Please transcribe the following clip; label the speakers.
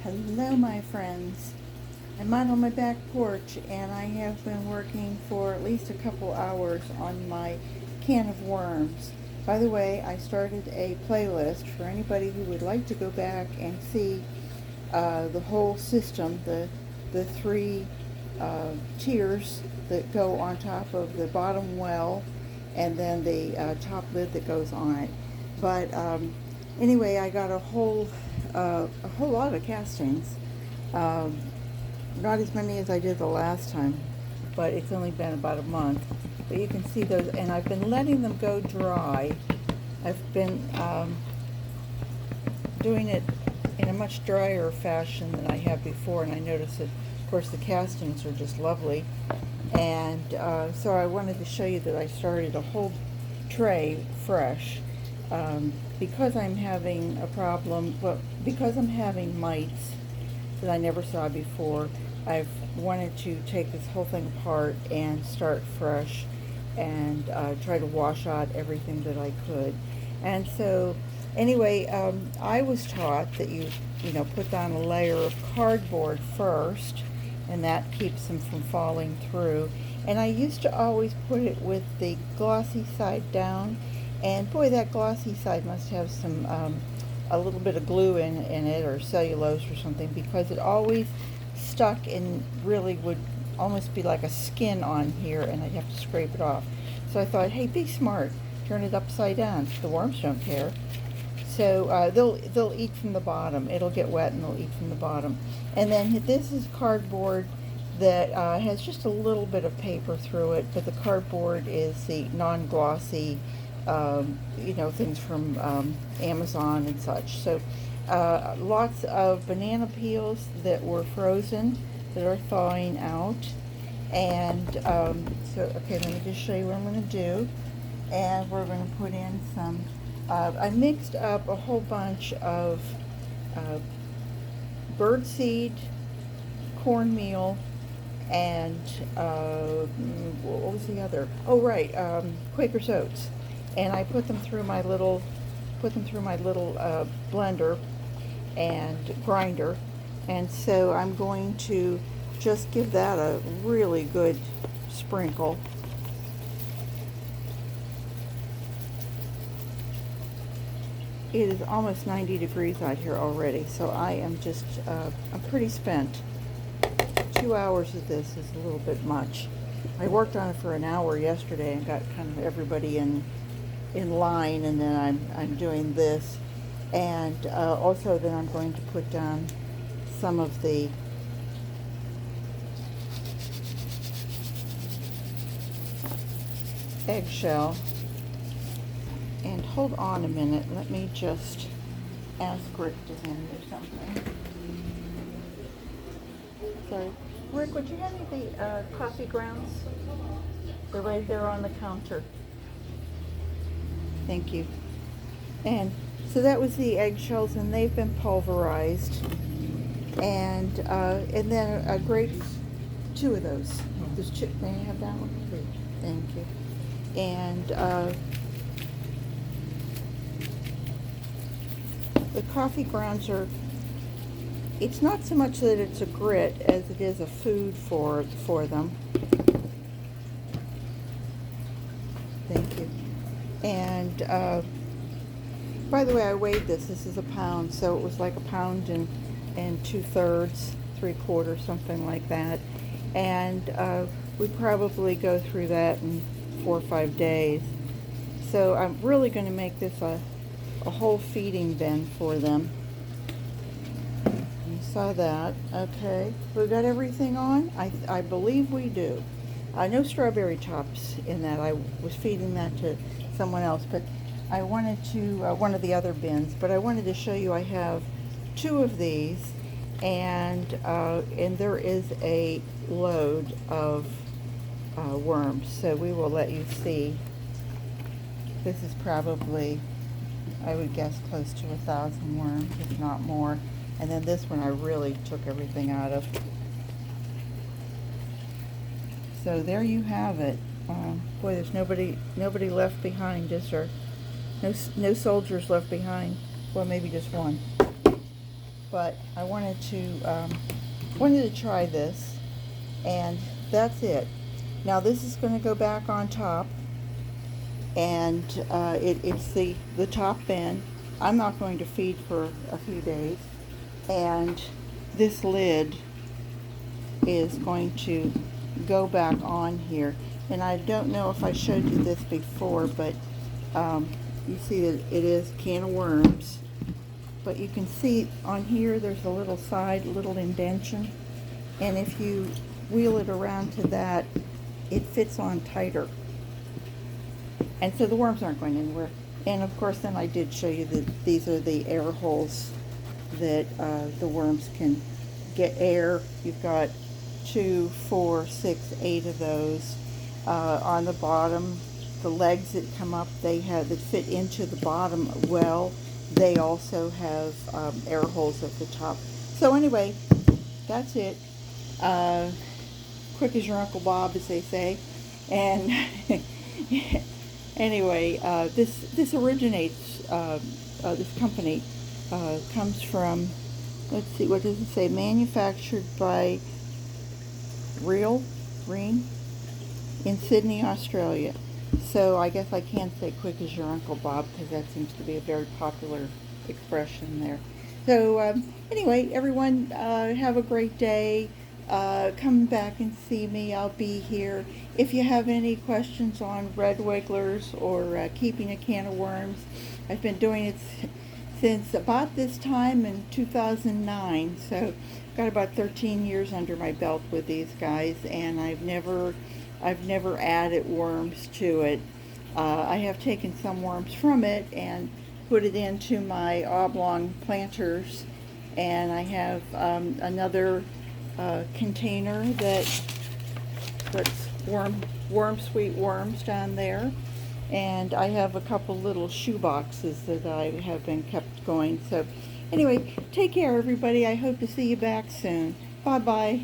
Speaker 1: Hello, my friends. I'm out on my back porch and I have been working for at least a couple hours on my can of worms. By the way, I started a playlist for anybody who would like to go back and see the whole system, the three tiers that go on top of the bottom well, and then the top lid that goes on it. But anyway, I got a whole lot of castings. Um, Not as many as I did the last time, but it's only been about a month. But you can see those, and I've been letting them go dry. I've been doing it in a much drier fashion than I have before, and I noticed that, of course, the castings are just lovely. And so I wanted to show you that I started a whole tray fresh. Because I'm having a problem, well, because I'm having mites that I never saw before, I've wanted to take this whole thing apart and start fresh and try to wash out everything that I could. And so anyway, I was taught that you put down a layer of cardboard first, and that keeps them from falling through. And I used to always put it with the glossy side down, and boy, that glossy side must have some a little bit of glue in it, or cellulose or something, because it always stuck and really would almost be like a skin on here, and I'd have to scrape it off. So I thought, hey, be smart, turn it upside down. The worms don't care. So they'll eat from the bottom. It'll get wet and they'll eat from the bottom. And then this is cardboard that has just a little bit of paper through it, but the cardboard is the non-glossy, things from Amazon and such. So lots of banana peels that were frozen that are thawing out. And okay, let me just show you what I'm going to do. And we're going to put in some, I mixed up a whole bunch of birdseed, cornmeal, and what was the other? Oh, right, Quaker's Oats. And I put them through my little blender and grinder. And so I'm going to just give that a really good sprinkle. It is almost 90 degrees out here already, so I am just, I'm pretty spent. 2 hours of this is a little bit much. I worked on it for an hour yesterday and got kind of everybody in line, and then I'm doing this. And also then I'm going to put down some of the eggshell. And hold on a minute, let me just ask Rick to hand me something. Sorry. Rick, would you hand me the coffee grounds? They're right there on the counter. Thank you. And so that was the eggshells, and they've been pulverized. And then a great, 2 of those. May I have that one, please? Thank you. And the coffee grounds are, it's not so much that it's a grit as it is a food for them. Thank you. And by the way, I weighed this. This is a pound, so it was like a pound and 2/3, 3/4, something like that. And we probably go through that in 4 or 5 days. So I'm really going to make this a whole feeding bin for them. You saw that. Okay. We got everything on? I believe we do. No strawberry tops in that. I was feeding that to someone else, but I wanted to, one of the other bins, but I wanted to show you I have 2 of these, and there is a load of worms, so we will let you see. This is probably, I would guess, close to 1,000 worms, if not more. And then this one I really took everything out of. So there you have it. Boy, there's nobody left behind, is there? No soldiers left behind. Well, maybe just one. but I wanted to try this, and that's it. Now this is going to go back on top, and it's the top bin. I'm not going to feed for a few days, and this lid is going to go back on here. And I don't know if I showed you this before, but you see that it is a can of worms. But you can see on here there's a little indentation, and if you wheel it around to that, it fits on tighter. And so the worms aren't going anywhere. And of course then I did show you that these are the air holes that the worms can get air. You've got 2, 4, 6, 8 of those. On the bottom, the legs that come up, that fit into the bottom well, they also have air holes at the top. So anyway, that's it. Quick as your Uncle Bob, as they say. And anyway, this originates, this company comes from, let's see, what does it say? Manufactured by Real Green in Sydney, Australia. So I guess I can't say quick as your Uncle Bob, because that seems to be a very popular expression there. So anyway, everyone, have a great day. Come back and see me. I'll be here. If you have any questions on red wigglers or keeping a can of worms, I've been doing it since about this time in 2009. So got about 13 years under my belt with these guys, and I've never added worms to it. I have taken some worms from it and put it into my oblong planters, and I have another container that's sweet worms down there, and I have a couple little shoe boxes that I have been kept going. So anyway, take care everybody. I hope to see you back soon. Bye bye.